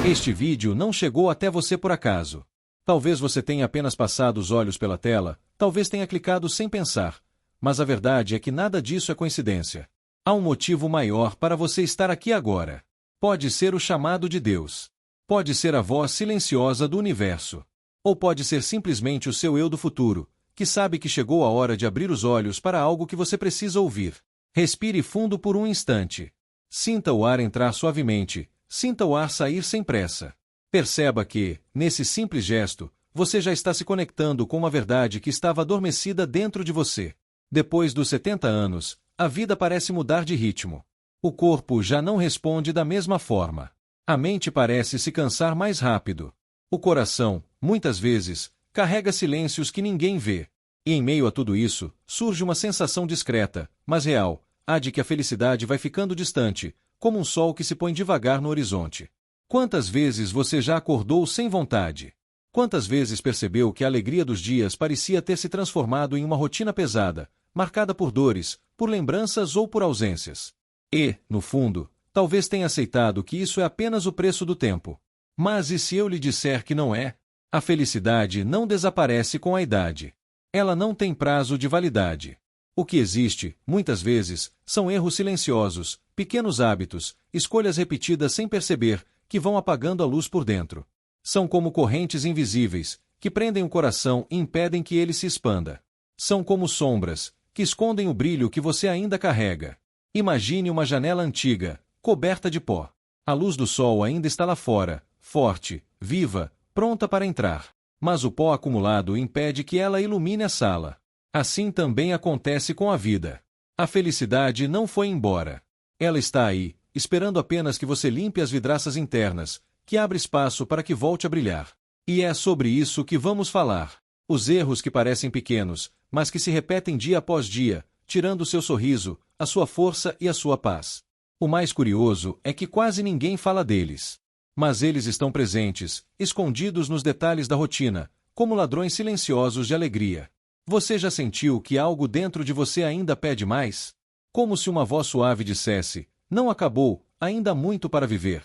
Este vídeo não chegou até você por acaso. Talvez você tenha apenas passado os olhos pela tela, talvez tenha clicado sem pensar, mas a verdade é que nada disso é coincidência. Há um motivo maior para você estar aqui agora. Pode ser o chamado de Deus. Pode ser a voz silenciosa do universo. Ou pode ser simplesmente o seu eu do futuro, que sabe que chegou a hora de abrir os olhos para algo que você precisa ouvir. Respire fundo por um instante. Sinta o ar entrar suavemente, sinta o ar sair sem pressa. Perceba que, nesse simples gesto, você já está se conectando com uma verdade que estava adormecida dentro de você. Depois dos 70 anos, a vida parece mudar de ritmo. O corpo já não responde da mesma forma. A mente parece se cansar mais rápido. O coração, muitas vezes, carrega silêncios que ninguém vê. E em meio a tudo isso, surge uma sensação discreta, mas real, a de que a felicidade vai ficando distante, como um sol que se põe devagar no horizonte. Quantas vezes você já acordou sem vontade? Quantas vezes percebeu que a alegria dos dias parecia ter se transformado em uma rotina pesada, marcada por dores, por lembranças ou por ausências? E, no fundo, talvez tenha aceitado que isso é apenas o preço do tempo. Mas e se eu lhe disser que não é? A felicidade não desaparece com a idade. Ela não tem prazo de validade. O que existe, muitas vezes, são erros silenciosos, pequenos hábitos, escolhas repetidas sem perceber, que vão apagando a luz por dentro. São como correntes invisíveis, que prendem o coração e impedem que ele se expanda. São como sombras, que escondem o brilho que você ainda carrega. Imagine uma janela antiga, coberta de pó. A luz do sol ainda está lá fora, forte, viva, pronta para entrar. Mas o pó acumulado impede que ela ilumine a sala. Assim também acontece com a vida. A felicidade não foi embora. Ela está aí, esperando apenas que você limpe as vidraças internas, que abra espaço para que volte a brilhar. E é sobre isso que vamos falar. Os erros que parecem pequenos, mas que se repetem dia após dia, tirando o seu sorriso, a sua força e a sua paz. O mais curioso é que quase ninguém fala deles. Mas eles estão presentes, escondidos nos detalhes da rotina, como ladrões silenciosos de alegria. Você já sentiu que algo dentro de você ainda pede mais? Como se uma voz suave dissesse: não acabou, ainda há muito para viver.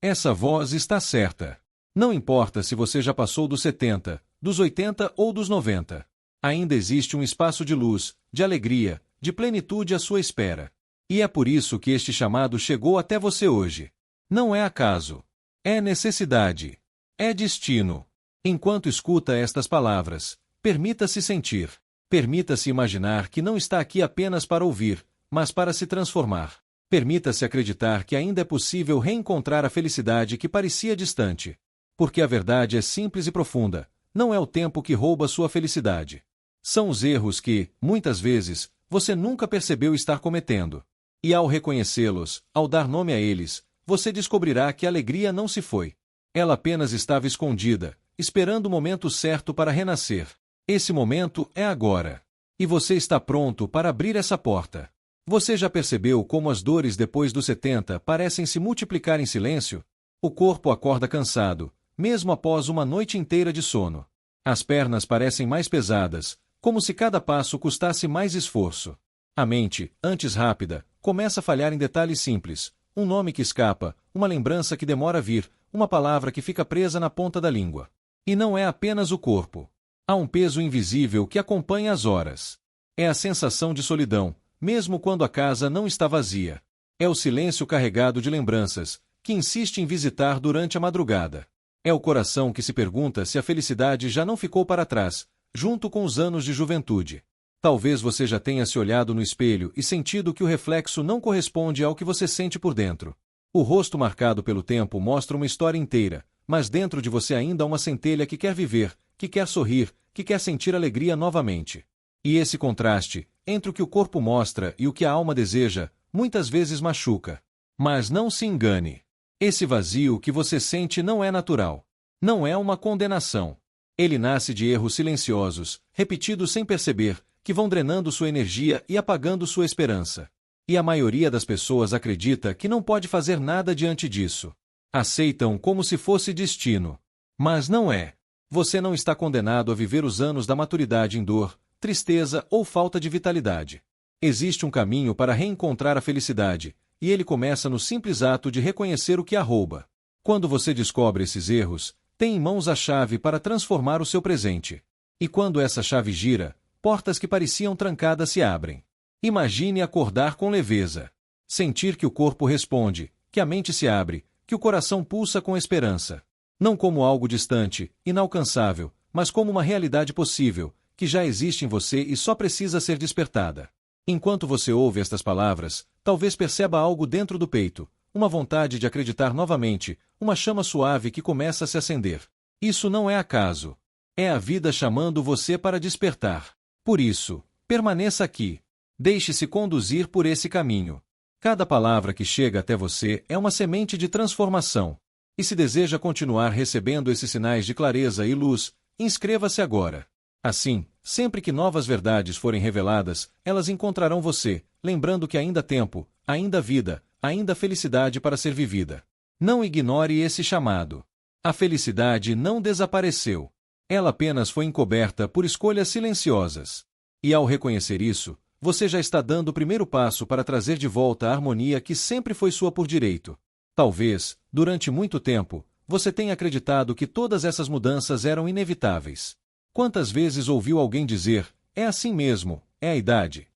Essa voz está certa. Não importa se você já passou dos 70, dos 80 ou dos 90. Ainda existe um espaço de luz, de alegria, de plenitude à sua espera. E é por isso que este chamado chegou até você hoje. Não é acaso. É necessidade. É destino. Enquanto escuta estas palavras, permita-se sentir. Permita-se imaginar que não está aqui apenas para ouvir, mas para se transformar. Permita-se acreditar que ainda é possível reencontrar a felicidade que parecia distante. Porque a verdade é simples e profunda. Não é o tempo que rouba sua felicidade. São os erros que, muitas vezes, você nunca percebeu estar cometendo. E ao reconhecê-los, ao dar nome a eles, você descobrirá que a alegria não se foi. Ela apenas estava escondida, esperando o momento certo para renascer. Esse momento é agora. E você está pronto para abrir essa porta. Você já percebeu como as dores depois dos 70 parecem se multiplicar em silêncio? O corpo acorda cansado, mesmo após uma noite inteira de sono. As pernas parecem mais pesadas, como se cada passo custasse mais esforço. A mente, antes rápida, começa a falhar em detalhes simples. Um nome que escapa, uma lembrança que demora a vir, uma palavra que fica presa na ponta da língua. E não é apenas o corpo. Há um peso invisível que acompanha as horas. É a sensação de solidão, mesmo quando a casa não está vazia. É o silêncio carregado de lembranças, que insiste em visitar durante a madrugada. É o coração que se pergunta se a felicidade já não ficou para trás, junto com os anos de juventude. Talvez você já tenha se olhado no espelho e sentido que o reflexo não corresponde ao que você sente por dentro. O rosto marcado pelo tempo mostra uma história inteira, mas dentro de você ainda há uma centelha que quer viver, que quer sorrir, que quer sentir alegria novamente. E esse contraste, entre o que o corpo mostra e o que a alma deseja, muitas vezes machuca. Mas não se engane. Esse vazio que você sente não é natural. Não é uma condenação. Ele nasce de erros silenciosos, repetidos sem perceber, que vão drenando sua energia e apagando sua esperança. E a maioria das pessoas acredita que não pode fazer nada diante disso. Aceitam como se fosse destino. Mas não é. Você não está condenado a viver os anos da maturidade em dor, tristeza ou falta de vitalidade. Existe um caminho para reencontrar a felicidade, e ele começa no simples ato de reconhecer o que a rouba. Quando você descobre esses erros, tem em mãos a chave para transformar o seu presente. E quando essa chave gira, portas que pareciam trancadas se abrem. Imagine acordar com leveza. Sentir que o corpo responde, que a mente se abre, que o coração pulsa com esperança. Não como algo distante, inalcançável, mas como uma realidade possível, que já existe em você e só precisa ser despertada. Enquanto você ouve estas palavras, talvez perceba algo dentro do peito, uma vontade de acreditar novamente, uma chama suave que começa a se acender. Isso não é acaso. É a vida chamando você para despertar. Por isso, permaneça aqui. Deixe-se conduzir por esse caminho. Cada palavra que chega até você é uma semente de transformação. E se deseja continuar recebendo esses sinais de clareza e luz, inscreva-se agora. Assim, sempre que novas verdades forem reveladas, elas encontrarão você, lembrando que ainda há tempo, ainda há vida, ainda há felicidade para ser vivida. Não ignore esse chamado. A felicidade não desapareceu. Ela apenas foi encoberta por escolhas silenciosas. E ao reconhecer isso, você já está dando o primeiro passo para trazer de volta a harmonia que sempre foi sua por direito. Talvez, durante muito tempo, você tenha acreditado que todas essas mudanças eram inevitáveis. Quantas vezes ouviu alguém dizer, é assim mesmo, é a idade?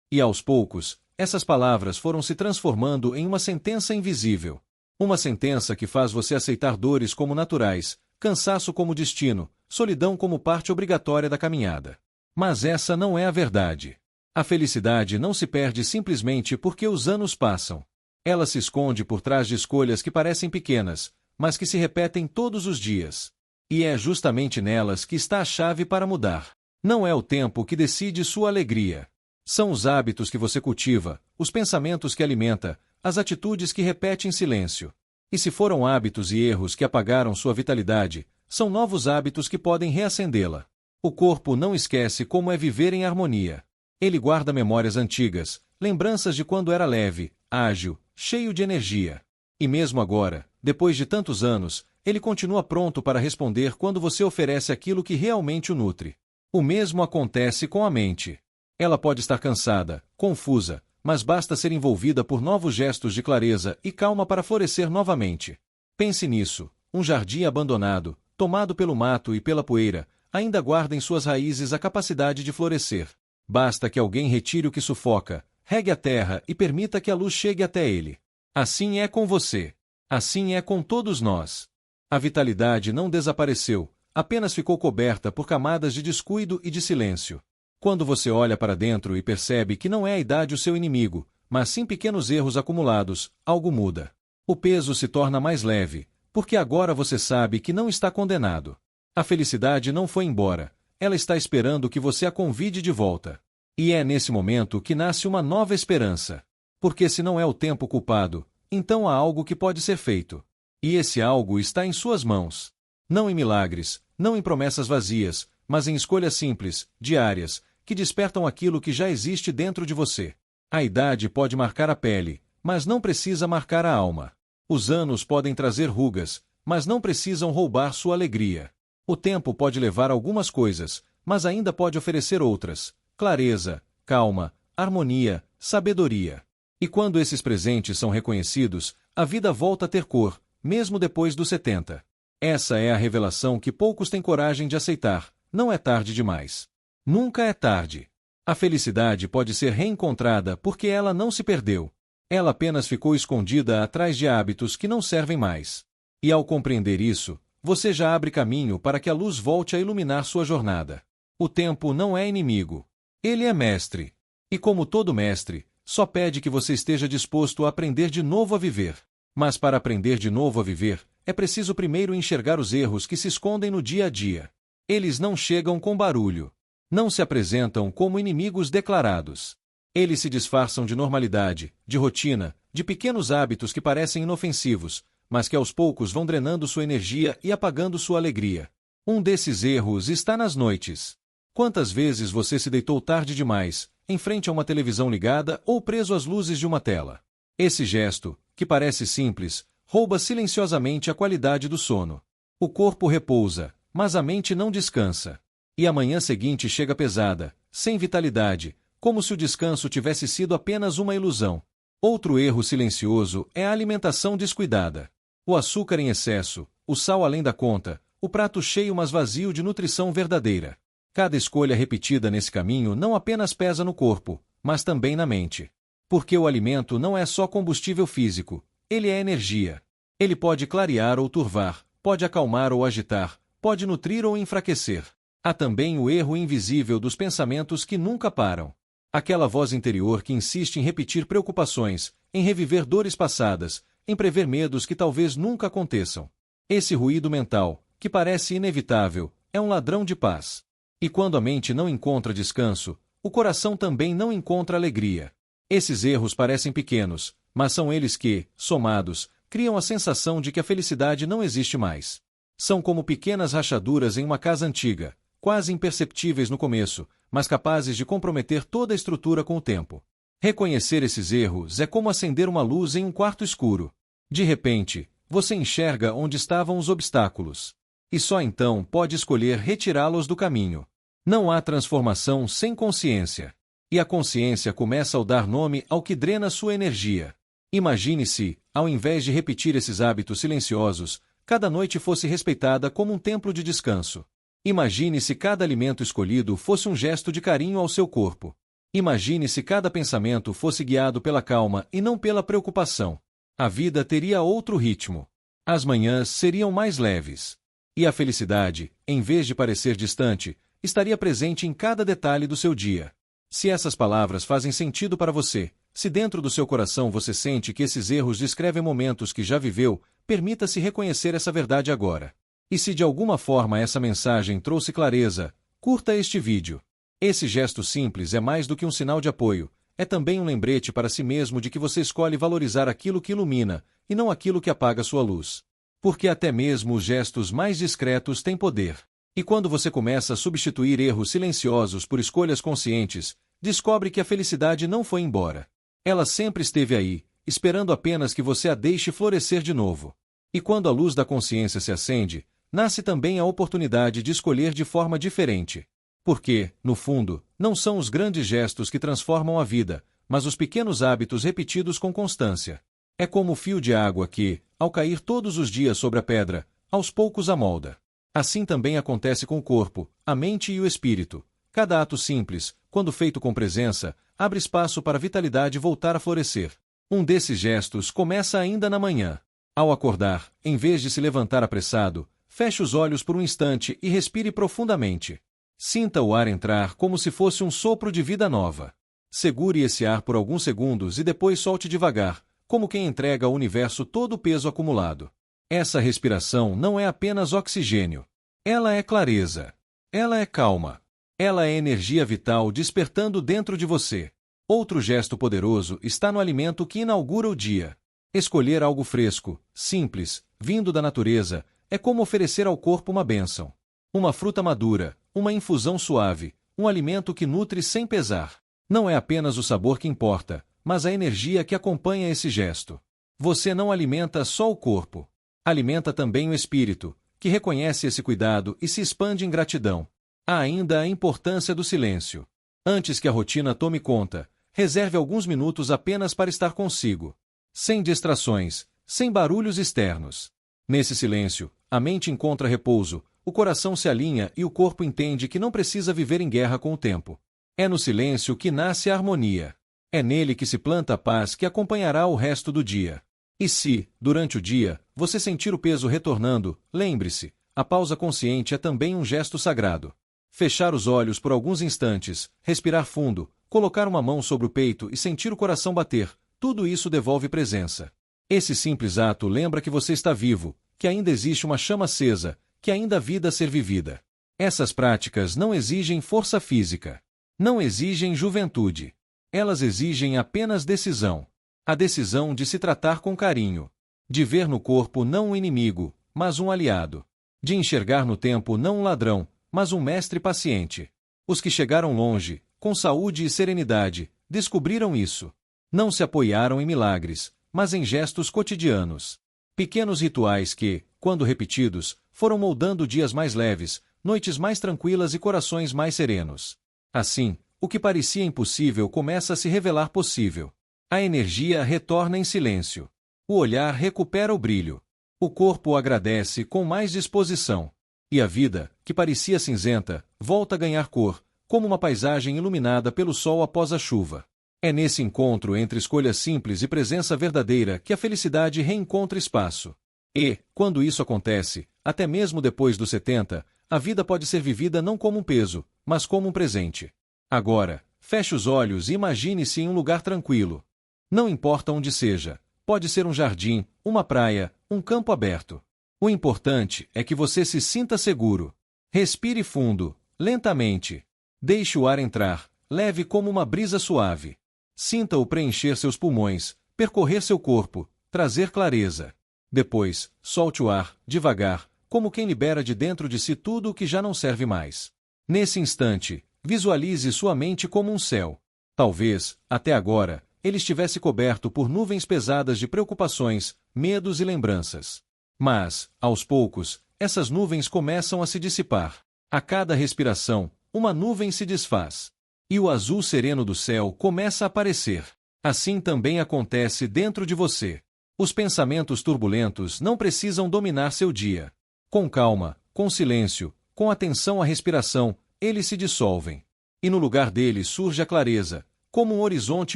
E aos poucos, essas palavras foram se transformando em uma sentença invisível. Uma sentença que faz você aceitar dores como naturais, cansaço como destino, solidão como parte obrigatória da caminhada. Mas essa não é a verdade. A felicidade não se perde simplesmente porque os anos passam. Ela se esconde por trás de escolhas que parecem pequenas, mas que se repetem todos os dias. E é justamente nelas que está a chave para mudar. Não é o tempo que decide sua alegria. São os hábitos que você cultiva, os pensamentos que alimenta, as atitudes que repete em silêncio. E se foram hábitos e erros que apagaram sua vitalidade, são novos hábitos que podem reacendê-la. O corpo não esquece como é viver em harmonia. Ele guarda memórias antigas, lembranças de quando era leve, ágil, cheio de energia. E mesmo agora, depois de tantos anos, ele continua pronto para responder quando você oferece aquilo que realmente o nutre. O mesmo acontece com a mente. Ela pode estar cansada, confusa, mas basta ser envolvida por novos gestos de clareza e calma para florescer novamente. Pense nisso: um jardim abandonado, tomado pelo mato e pela poeira, ainda guarda em suas raízes a capacidade de florescer. Basta que alguém retire o que sufoca, regue a terra e permita que a luz chegue até ele. Assim é com você. Assim é com todos nós. A vitalidade não desapareceu, apenas ficou coberta por camadas de descuido e de silêncio. Quando você olha para dentro e percebe que não é a idade o seu inimigo, mas sim pequenos erros acumulados, algo muda. O peso se torna mais leve, porque agora você sabe que não está condenado. A felicidade não foi embora, ela está esperando que você a convide de volta. E é nesse momento que nasce uma nova esperança. Porque se não é o tempo culpado, então há algo que pode ser feito. E esse algo está em suas mãos. Não em milagres, não em promessas vazias, mas em escolhas simples, diárias, que despertam aquilo que já existe dentro de você. A idade pode marcar a pele, mas não precisa marcar a alma. Os anos podem trazer rugas, mas não precisam roubar sua alegria. O tempo pode levar algumas coisas, mas ainda pode oferecer outras: clareza, calma, harmonia, sabedoria. E quando esses presentes são reconhecidos, a vida volta a ter cor, mesmo depois dos 70. Essa é a revelação que poucos têm coragem de aceitar: não é tarde demais. Nunca é tarde. A felicidade pode ser reencontrada porque ela não se perdeu. Ela apenas ficou escondida atrás de hábitos que não servem mais. E ao compreender isso, você já abre caminho para que a luz volte a iluminar sua jornada. O tempo não é inimigo. Ele é mestre. E como todo mestre, só pede que você esteja disposto a aprender de novo a viver. Mas para aprender de novo a viver, é preciso primeiro enxergar os erros que se escondem no dia a dia. Eles não chegam com barulho. Não se apresentam como inimigos declarados. Eles se disfarçam de normalidade, de rotina, de pequenos hábitos que parecem inofensivos, mas que aos poucos vão drenando sua energia e apagando sua alegria. Um desses erros está nas noites. Quantas vezes você se deitou tarde demais, em frente a uma televisão ligada ou preso às luzes de uma tela? Esse gesto, que parece simples, rouba silenciosamente a qualidade do sono. O corpo repousa, mas a mente não descansa. E a manhã seguinte chega pesada, sem vitalidade, como se o descanso tivesse sido apenas uma ilusão. Outro erro silencioso é a alimentação descuidada. O açúcar em excesso, o sal além da conta, o prato cheio mas vazio de nutrição verdadeira. Cada escolha repetida nesse caminho não apenas pesa no corpo, mas também na mente. Porque o alimento não é só combustível físico, ele é energia. Ele pode clarear ou turvar, pode acalmar ou agitar, pode nutrir ou enfraquecer. Há também o erro invisível dos pensamentos que nunca param. Aquela voz interior que insiste em repetir preocupações, em reviver dores passadas, em prever medos que talvez nunca aconteçam. Esse ruído mental, que parece inevitável, é um ladrão de paz. E quando a mente não encontra descanso, o coração também não encontra alegria. Esses erros parecem pequenos, mas são eles que, somados, criam a sensação de que a felicidade não existe mais. São como pequenas rachaduras em uma casa antiga, quase imperceptíveis no começo, mas capazes de comprometer toda a estrutura com o tempo. Reconhecer esses erros é como acender uma luz em um quarto escuro. De repente, você enxerga onde estavam os obstáculos. E só então pode escolher retirá-los do caminho. Não há transformação sem consciência. E a consciência começa ao dar nome ao que drena sua energia. Imagine se, ao invés de repetir esses hábitos silenciosos, cada noite fosse respeitada como um templo de descanso. Imagine se cada alimento escolhido fosse um gesto de carinho ao seu corpo. Imagine se cada pensamento fosse guiado pela calma e não pela preocupação. A vida teria outro ritmo. As manhãs seriam mais leves. E a felicidade, em vez de parecer distante, estaria presente em cada detalhe do seu dia. Se essas palavras fazem sentido para você, se dentro do seu coração você sente que esses erros descrevem momentos que já viveu, permita-se reconhecer essa verdade agora. E se de alguma forma essa mensagem trouxe clareza, curta este vídeo. Esse gesto simples é mais do que um sinal de apoio, é também um lembrete para si mesmo de que você escolhe valorizar aquilo que ilumina, e não aquilo que apaga sua luz. Porque até mesmo os gestos mais discretos têm poder. E quando você começa a substituir erros silenciosos por escolhas conscientes, descobre que a felicidade não foi embora. Ela sempre esteve aí, esperando apenas que você a deixe florescer de novo. E quando a luz da consciência se acende, nasce também a oportunidade de escolher de forma diferente. Porque, no fundo, não são os grandes gestos que transformam a vida, mas os pequenos hábitos repetidos com constância. É como o fio de água que, ao cair todos os dias sobre a pedra, aos poucos amolda. Assim também acontece com o corpo, a mente e o espírito. Cada ato simples, quando feito com presença, abre espaço para a vitalidade voltar a florescer. Um desses gestos começa ainda na manhã. Ao acordar, em vez de se levantar apressado, feche os olhos por um instante e respire profundamente. Sinta o ar entrar como se fosse um sopro de vida nova. Segure esse ar por alguns segundos e depois solte devagar, como quem entrega ao universo todo o peso acumulado. Essa respiração não é apenas oxigênio. Ela é clareza. Ela é calma. Ela é energia vital despertando dentro de você. Outro gesto poderoso está no alimento que inaugura o dia. Escolher algo fresco, simples, vindo da natureza, é como oferecer ao corpo uma bênção. Uma fruta madura, uma infusão suave, um alimento que nutre sem pesar. Não é apenas o sabor que importa, mas a energia que acompanha esse gesto. Você não alimenta só o corpo. Alimenta também o espírito, que reconhece esse cuidado e se expande em gratidão. Há ainda a importância do silêncio. Antes que a rotina tome conta, reserve alguns minutos apenas para estar consigo. Sem distrações, sem barulhos externos. Nesse silêncio, a mente encontra repouso, o coração se alinha e o corpo entende que não precisa viver em guerra com o tempo. É no silêncio que nasce a harmonia. É nele que se planta a paz que acompanhará o resto do dia. E se, durante o dia, você sentir o peso retornando, lembre-se, a pausa consciente é também um gesto sagrado. Fechar os olhos por alguns instantes, respirar fundo, colocar uma mão sobre o peito e sentir o coração bater, tudo isso devolve presença. Esse simples ato lembra que você está vivo, que ainda existe uma chama acesa, que ainda há vida a ser vivida. Essas práticas não exigem força física. Não exigem juventude. Elas exigem apenas decisão. A decisão de se tratar com carinho. De ver no corpo não um inimigo, mas um aliado. De enxergar no tempo não um ladrão, mas um mestre paciente. Os que chegaram longe, com saúde e serenidade, descobriram isso. Não se apoiaram em milagres, mas em gestos cotidianos. Pequenos rituais que, quando repetidos, foram moldando dias mais leves, noites mais tranquilas e corações mais serenos. Assim, o que parecia impossível começa a se revelar possível. A energia retorna em silêncio. O olhar recupera o brilho. O corpo agradece com mais disposição. E a vida, que parecia cinzenta, volta a ganhar cor, como uma paisagem iluminada pelo sol após a chuva. É nesse encontro entre escolha simples e presença verdadeira que a felicidade reencontra espaço. E, quando isso acontece, até mesmo depois dos 70, a vida pode ser vivida não como um peso, mas como um presente. Agora, feche os olhos e imagine-se em um lugar tranquilo. Não importa onde seja, pode ser um jardim, uma praia, um campo aberto. O importante é que você se sinta seguro. Respire fundo, lentamente. Deixe o ar entrar, leve como uma brisa suave. Sinta-o preencher seus pulmões, percorrer seu corpo, trazer clareza. Depois, solte o ar, devagar, como quem libera de dentro de si tudo o que já não serve mais. Nesse instante, visualize sua mente como um céu. Talvez, até agora, ele estivesse coberto por nuvens pesadas de preocupações, medos e lembranças. Mas, aos poucos, essas nuvens começam a se dissipar. A cada respiração, uma nuvem se desfaz. E o azul sereno do céu começa a aparecer. Assim também acontece dentro de você. Os pensamentos turbulentos não precisam dominar seu dia. Com calma, com silêncio, com atenção à respiração, eles se dissolvem. E no lugar deles surge a clareza, como um horizonte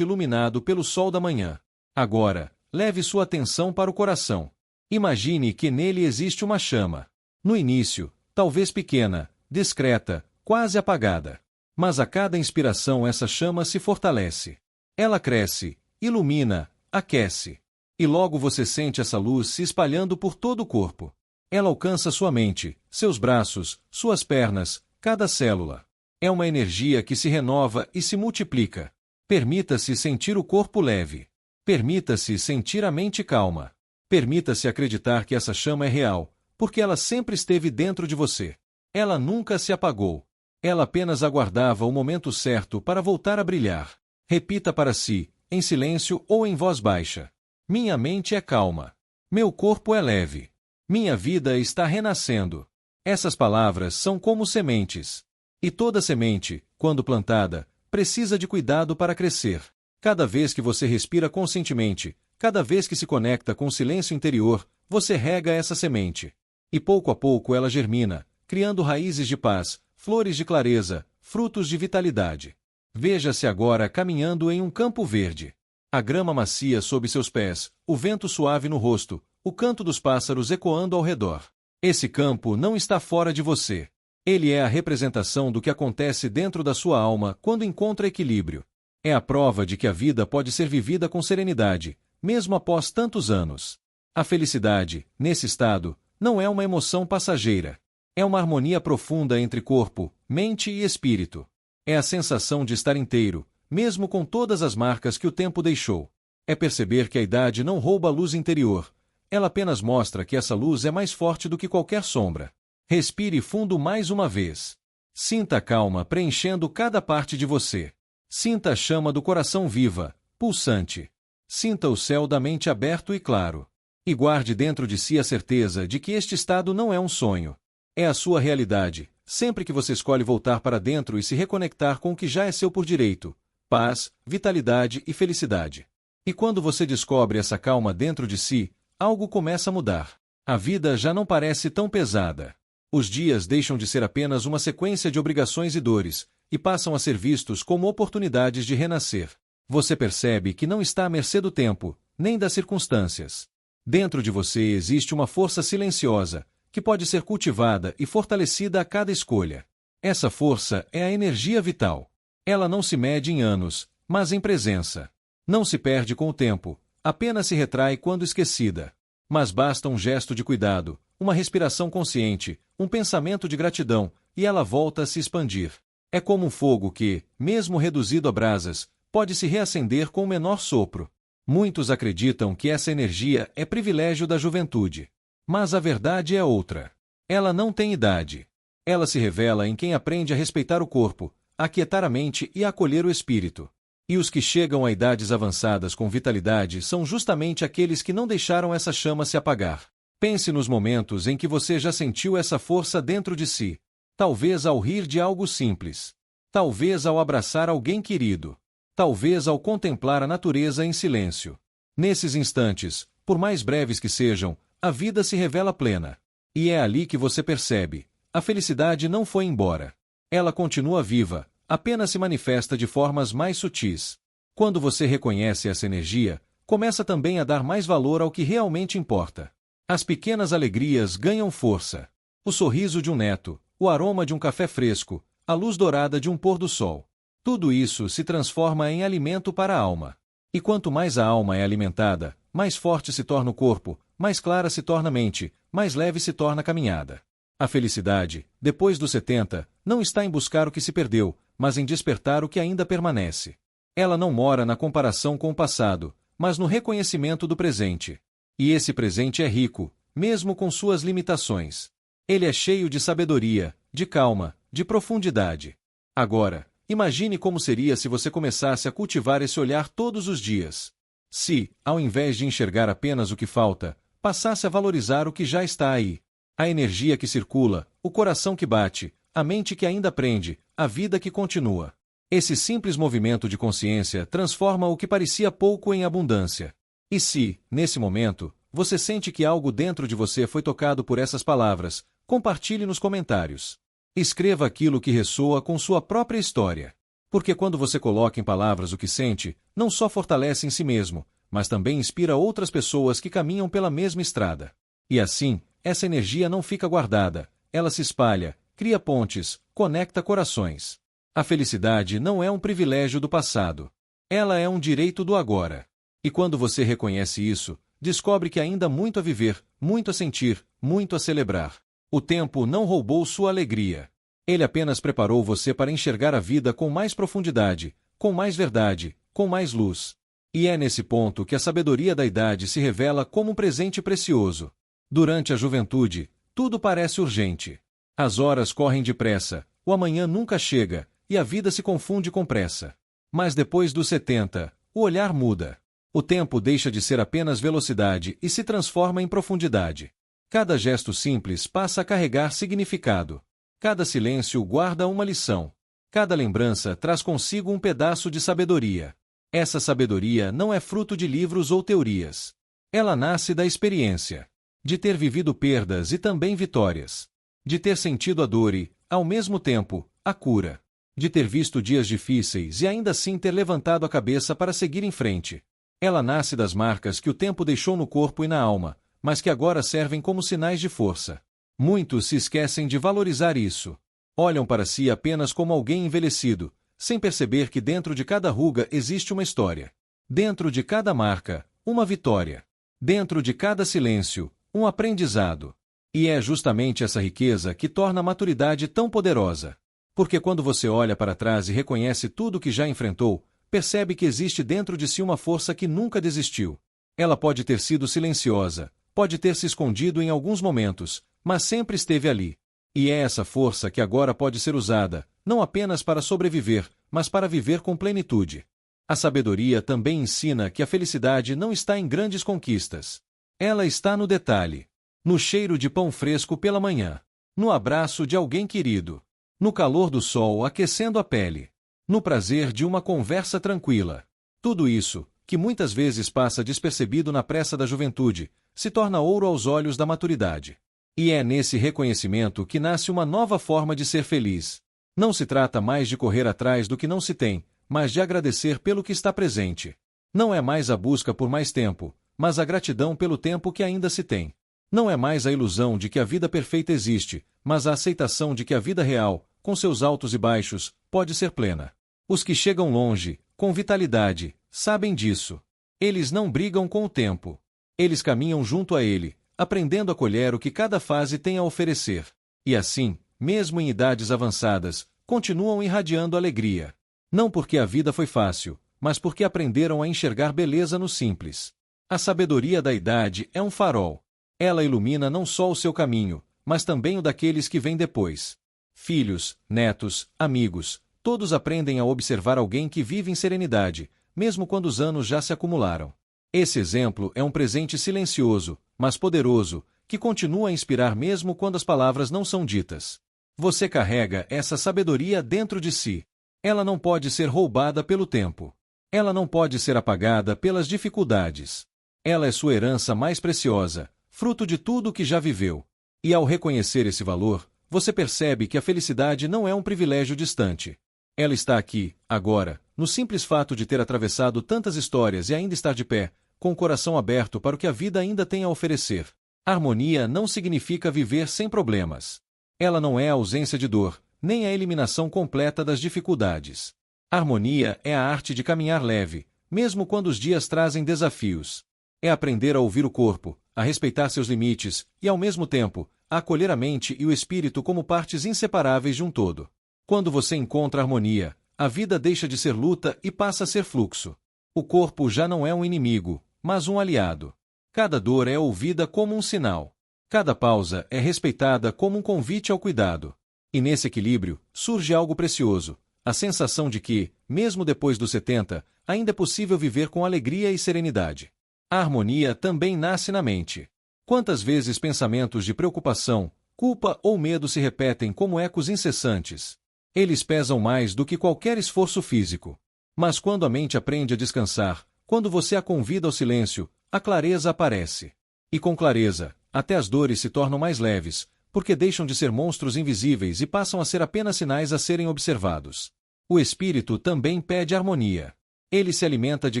iluminado pelo sol da manhã. Agora, leve sua atenção para o coração. Imagine que nele existe uma chama. No início, talvez pequena, discreta, quase apagada. Mas a cada inspiração essa chama se fortalece. Ela cresce, ilumina, aquece. E logo você sente essa luz se espalhando por todo o corpo. Ela alcança sua mente, seus braços, suas pernas, cada célula. É uma energia que se renova e se multiplica. Permita-se sentir o corpo leve. Permita-se sentir a mente calma. Permita-se acreditar que essa chama é real, porque ela sempre esteve dentro de você. Ela nunca se apagou. Ela apenas aguardava o momento certo para voltar a brilhar. Repita para si, em silêncio ou em voz baixa. Minha mente é calma. Meu corpo é leve. Minha vida está renascendo. Essas palavras são como sementes. E toda semente, quando plantada, precisa de cuidado para crescer. Cada vez que você respira conscientemente, cada vez que se conecta com o silêncio interior, você rega essa semente. E pouco a pouco ela germina, criando raízes de paz, flores de clareza, frutos de vitalidade. Veja-se agora caminhando em um campo verde. A grama macia sob seus pés, o vento suave no rosto, o canto dos pássaros ecoando ao redor. Esse campo não está fora de você. Ele é a representação do que acontece dentro da sua alma quando encontra equilíbrio. É a prova de que a vida pode ser vivida com serenidade, mesmo após tantos anos. A felicidade, nesse estado, não é uma emoção passageira. É uma harmonia profunda entre corpo, mente e espírito. É a sensação de estar inteiro, mesmo com todas as marcas que o tempo deixou. É perceber que a idade não rouba a luz interior. Ela apenas mostra que essa luz é mais forte do que qualquer sombra. Respire fundo mais uma vez. Sinta a calma preenchendo cada parte de você. Sinta a chama do coração viva, pulsante. Sinta o céu da mente aberto e claro. E guarde dentro de si a certeza de que este estado não é um sonho. É a sua realidade, sempre que você escolhe voltar para dentro e se reconectar com o que já é seu por direito: paz, vitalidade e felicidade. E quando você descobre essa calma dentro de si, algo começa a mudar. A vida já não parece tão pesada. Os dias deixam de ser apenas uma sequência de obrigações e dores, e passam a ser vistos como oportunidades de renascer. Você percebe que não está à mercê do tempo, nem das circunstâncias. Dentro de você existe uma força silenciosa, que pode ser cultivada e fortalecida a cada escolha. Essa força é a energia vital. Ela não se mede em anos, mas em presença. Não se perde com o tempo, apenas se retrai quando esquecida. Mas basta um gesto de cuidado, uma respiração consciente, um pensamento de gratidão, e ela volta a se expandir. É como um fogo que, mesmo reduzido a brasas, pode se reacender com o menor sopro. Muitos acreditam que essa energia é privilégio da juventude. Mas a verdade é outra. Ela não tem idade. Ela se revela em quem aprende a respeitar o corpo, a aquietar a mente e a acolher o espírito. E os que chegam a idades avançadas com vitalidade são justamente aqueles que não deixaram essa chama se apagar. Pense nos momentos em que você já sentiu essa força dentro de si. Talvez ao rir de algo simples. Talvez ao abraçar alguém querido. Talvez ao contemplar a natureza em silêncio. Nesses instantes, por mais breves que sejam, a vida se revela plena. E é ali que você percebe: a felicidade não foi embora. Ela continua viva, apenas se manifesta de formas mais sutis. Quando você reconhece essa energia, começa também a dar mais valor ao que realmente importa. As pequenas alegrias ganham força. O sorriso de um neto, o aroma de um café fresco, a luz dourada de um pôr do sol. Tudo isso se transforma em alimento para a alma. E quanto mais a alma é alimentada, mais forte se torna o corpo, mais clara se torna a mente, mais leve se torna a caminhada. A felicidade, depois dos 70, não está em buscar o que se perdeu, mas em despertar o que ainda permanece. Ela não mora na comparação com o passado, mas no reconhecimento do presente. E esse presente é rico, mesmo com suas limitações. Ele é cheio de sabedoria, de calma, de profundidade. Agora, imagine como seria se você começasse a cultivar esse olhar todos os dias. Se, ao invés de enxergar apenas o que falta, passasse a valorizar o que já está aí. A energia que circula, o coração que bate, a mente que ainda aprende, a vida que continua. Esse simples movimento de consciência transforma o que parecia pouco em abundância. E se, nesse momento, você sente que algo dentro de você foi tocado por essas palavras, compartilhe nos comentários. Escreva aquilo que ressoa com sua própria história. Porque quando você coloca em palavras o que sente, não só fortalece em si mesmo, mas também inspira outras pessoas que caminham pela mesma estrada. E assim, essa energia não fica guardada, ela se espalha, cria pontes, conecta corações. A felicidade não é um privilégio do passado. Ela é um direito do agora. E quando você reconhece isso, descobre que ainda há muito a viver, muito a sentir, muito a celebrar. O tempo não roubou sua alegria. Ele apenas preparou você para enxergar a vida com mais profundidade, com mais verdade, com mais luz. E é nesse ponto que a sabedoria da idade se revela como um presente precioso. Durante a juventude, tudo parece urgente. As horas correm depressa, o amanhã nunca chega, e a vida se confunde com pressa. Mas depois dos 70, o olhar muda. O tempo deixa de ser apenas velocidade e se transforma em profundidade. Cada gesto simples passa a carregar significado. Cada silêncio guarda uma lição. Cada lembrança traz consigo um pedaço de sabedoria. Essa sabedoria não é fruto de livros ou teorias. Ela nasce da experiência. De ter vivido perdas e também vitórias. De ter sentido a dor e, ao mesmo tempo, a cura. De ter visto dias difíceis e ainda assim ter levantado a cabeça para seguir em frente. Ela nasce das marcas que o tempo deixou no corpo e na alma, mas que agora servem como sinais de força. Muitos se esquecem de valorizar isso. Olham para si apenas como alguém envelhecido, sem perceber que dentro de cada ruga existe uma história. Dentro de cada marca, uma vitória. Dentro de cada silêncio, um aprendizado. E é justamente essa riqueza que torna a maturidade tão poderosa. Porque quando você olha para trás e reconhece tudo o que já enfrentou, percebe que existe dentro de si uma força que nunca desistiu. Ela pode ter sido silenciosa, pode ter se escondido em alguns momentos, mas sempre esteve ali. E é essa força que agora pode ser usada, não apenas para sobreviver, mas para viver com plenitude. A sabedoria também ensina que a felicidade não está em grandes conquistas. Ela está no detalhe. No cheiro de pão fresco pela manhã. No abraço de alguém querido. No calor do sol aquecendo a pele. No prazer de uma conversa tranquila. Tudo isso, que muitas vezes passa despercebido na pressa da juventude, se torna ouro aos olhos da maturidade. E é nesse reconhecimento que nasce uma nova forma de ser feliz. Não se trata mais de correr atrás do que não se tem, mas de agradecer pelo que está presente. Não é mais a busca por mais tempo, mas a gratidão pelo tempo que ainda se tem. Não é mais a ilusão de que a vida perfeita existe, mas a aceitação de que a vida real, com seus altos e baixos, pode ser plena. Os que chegam longe, com vitalidade, sabem disso. Eles não brigam com o tempo. Eles caminham junto a ele, aprendendo a colher o que cada fase tem a oferecer. E assim, mesmo em idades avançadas, continuam irradiando alegria. Não porque a vida foi fácil, mas porque aprenderam a enxergar beleza no simples. A sabedoria da idade é um farol. Ela ilumina não só o seu caminho, mas também o daqueles que vêm depois. Filhos, netos, amigos, todos aprendem a observar alguém que vive em serenidade, mesmo quando os anos já se acumularam. Esse exemplo é um presente silencioso, mas poderoso, que continua a inspirar mesmo quando as palavras não são ditas. Você carrega essa sabedoria dentro de si. Ela não pode ser roubada pelo tempo. Ela não pode ser apagada pelas dificuldades. Ela é sua herança mais preciosa, fruto de tudo o que já viveu. E ao reconhecer esse valor, você percebe que a felicidade não é um privilégio distante. Ela está aqui, agora, no simples fato de ter atravessado tantas histórias e ainda estar de pé, com o coração aberto para o que a vida ainda tem a oferecer. Harmonia não significa viver sem problemas. Ela não é a ausência de dor, nem a eliminação completa das dificuldades. Harmonia é a arte de caminhar leve, mesmo quando os dias trazem desafios. É aprender a ouvir o corpo, a respeitar seus limites e, ao mesmo tempo, a acolher a mente e o espírito como partes inseparáveis de um todo. Quando você encontra harmonia, a vida deixa de ser luta e passa a ser fluxo. O corpo já não é um inimigo, mas um aliado. Cada dor é ouvida como um sinal. Cada pausa é respeitada como um convite ao cuidado. E nesse equilíbrio, surge algo precioso, a sensação de que, mesmo depois dos 70, ainda é possível viver com alegria e serenidade. A harmonia também nasce na mente. Quantas vezes pensamentos de preocupação, culpa ou medo se repetem como ecos incessantes? Eles pesam mais do que qualquer esforço físico. Mas quando a mente aprende a descansar, quando você a convida ao silêncio, a clareza aparece. E com clareza, até as dores se tornam mais leves, porque deixam de ser monstros invisíveis e passam a ser apenas sinais a serem observados. O espírito também pede harmonia. Ele se alimenta de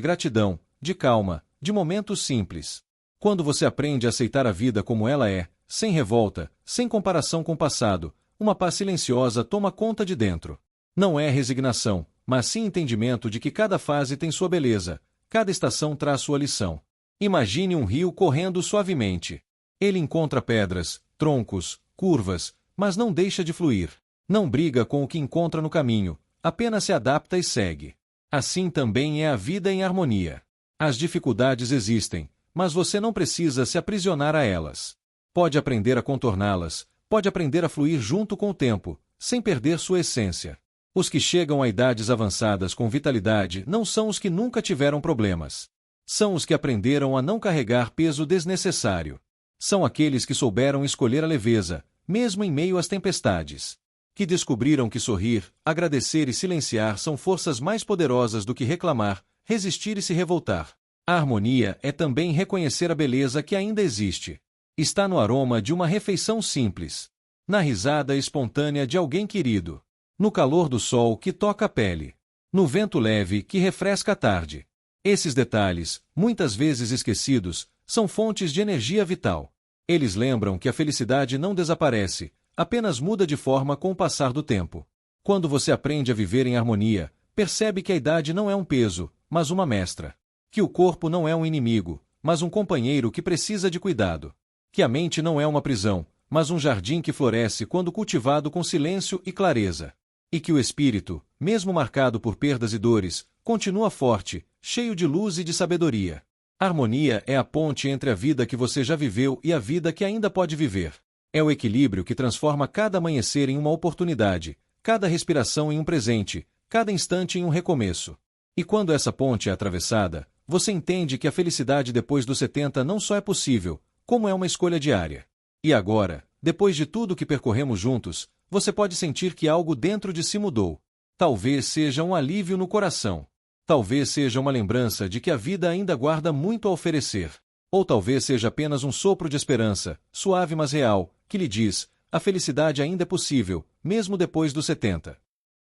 gratidão, de calma, de momentos simples. Quando você aprende a aceitar a vida como ela é, sem revolta, sem comparação com o passado, uma paz silenciosa toma conta de dentro. Não é resignação, mas sim entendimento de que cada fase tem sua beleza, cada estação traz sua lição. Imagine um rio correndo suavemente. Ele encontra pedras, troncos, curvas, mas não deixa de fluir. Não briga com o que encontra no caminho, apenas se adapta e segue. Assim também é a vida em harmonia. As dificuldades existem, mas você não precisa se aprisionar a elas. Pode aprender a contorná-las, pode aprender a fluir junto com o tempo, sem perder sua essência. Os que chegam a idades avançadas com vitalidade não são os que nunca tiveram problemas. São os que aprenderam a não carregar peso desnecessário. São aqueles que souberam escolher a leveza, mesmo em meio às tempestades. Que descobriram que sorrir, agradecer e silenciar são forças mais poderosas do que reclamar, resistir e se revoltar. A harmonia é também reconhecer a beleza que ainda existe. Está no aroma de uma refeição simples, na risada espontânea de alguém querido, no calor do sol que toca a pele, no vento leve que refresca a tarde. Esses detalhes, muitas vezes esquecidos, são fontes de energia vital. Eles lembram que a felicidade não desaparece, apenas muda de forma com o passar do tempo. Quando você aprende a viver em harmonia, percebe que a idade não é um peso, mas uma mestra. Que o corpo não é um inimigo, mas um companheiro que precisa de cuidado. Que a mente não é uma prisão, mas um jardim que floresce quando cultivado com silêncio e clareza. E que o espírito, mesmo marcado por perdas e dores, continua forte, cheio de luz e de sabedoria. Harmonia é a ponte entre a vida que você já viveu e a vida que ainda pode viver. É o equilíbrio que transforma cada amanhecer em uma oportunidade, cada respiração em um presente, cada instante em um recomeço. E quando essa ponte é atravessada, você entende que a felicidade depois dos 70 não só é possível, como é uma escolha diária. E agora, depois de tudo que percorremos juntos, você pode sentir que algo dentro de si mudou. Talvez seja um alívio no coração. Talvez seja uma lembrança de que a vida ainda guarda muito a oferecer. Ou talvez seja apenas um sopro de esperança, suave mas real, que lhe diz: a felicidade ainda é possível, mesmo depois dos 70.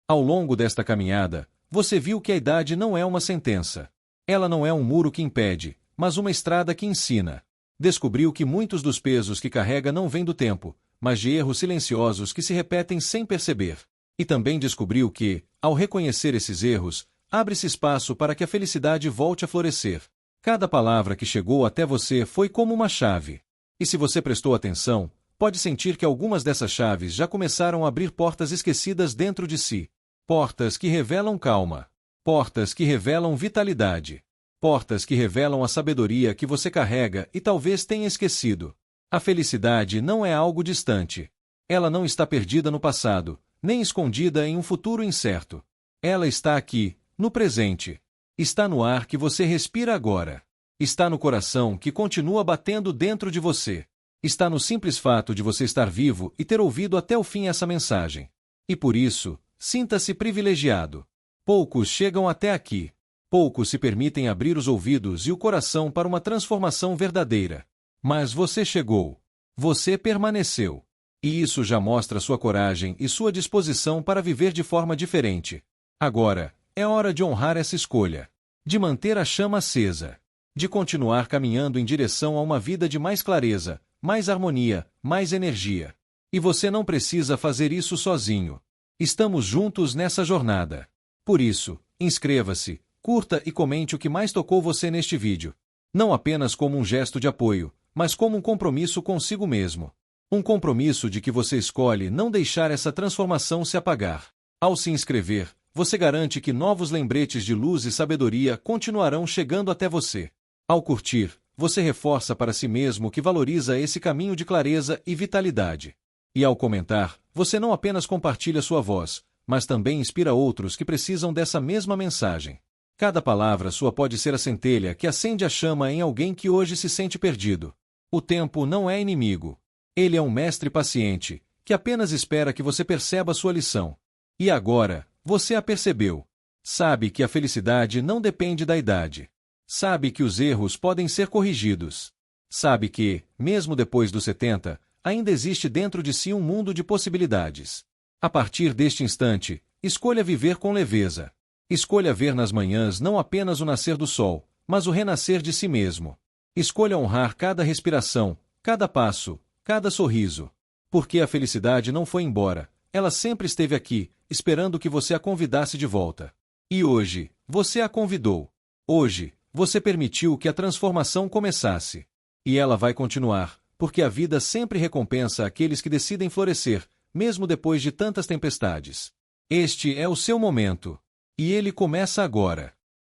Ao longo desta caminhada, você viu que a idade não é uma sentença. Ela não é um muro que impede, mas uma estrada que ensina. Descobriu que muitos dos pesos que carrega não vêm do tempo, mas de erros silenciosos que se repetem sem perceber. E também descobriu que, ao reconhecer esses erros, abre-se espaço para que a felicidade volte a florescer. Cada palavra que chegou até você foi como uma chave. E se você prestou atenção, pode sentir que algumas dessas chaves já começaram a abrir portas esquecidas dentro de si. Portas que revelam calma. Portas que revelam vitalidade. Portas que revelam a sabedoria que você carrega e talvez tenha esquecido. A felicidade não é algo distante. Ela não está perdida no passado, nem escondida em um futuro incerto. Ela está aqui, no presente. Está no ar que você respira agora. Está no coração que continua batendo dentro de você. Está no simples fato de você estar vivo e ter ouvido até o fim essa mensagem. E por isso, sinta-se privilegiado. Poucos chegam até aqui. Poucos se permitem abrir os ouvidos e o coração para uma transformação verdadeira. Mas você chegou. Você permaneceu. E isso já mostra sua coragem e sua disposição para viver de forma diferente. Agora, é hora de honrar essa escolha. De manter a chama acesa. De continuar caminhando em direção a uma vida de mais clareza, mais harmonia, mais energia. E você não precisa fazer isso sozinho. Estamos juntos nessa jornada. Por isso, inscreva-se, curta e comente o que mais tocou você neste vídeo. Não apenas como um gesto de apoio, mas como um compromisso consigo mesmo. Um compromisso de que você escolhe não deixar essa transformação se apagar. Ao se inscrever, você garante que novos lembretes de luz e sabedoria continuarão chegando até você. Ao curtir, você reforça para si mesmo que valoriza esse caminho de clareza e vitalidade. E ao comentar, você não apenas compartilha sua voz, mas também inspira outros que precisam dessa mesma mensagem. Cada palavra sua pode ser a centelha que acende a chama em alguém que hoje se sente perdido. O tempo não é inimigo. Ele é um mestre paciente, que apenas espera que você perceba sua lição. E agora, você a percebeu. Sabe que a felicidade não depende da idade. Sabe que os erros podem ser corrigidos. Sabe que, mesmo depois dos 70, ainda existe dentro de si um mundo de possibilidades. A partir deste instante, escolha viver com leveza. Escolha ver nas manhãs não apenas o nascer do sol, mas o renascer de si mesmo. Escolha honrar cada respiração, cada passo, cada sorriso. Porque a felicidade não foi embora, ela sempre esteve aqui, esperando que você a convidasse de volta. E hoje, você a convidou. Hoje, você permitiu que a transformação começasse. E ela vai continuar, porque a vida sempre recompensa aqueles que decidem florescer, mesmo depois de tantas tempestades. Este é o seu momento. E ele começa agora.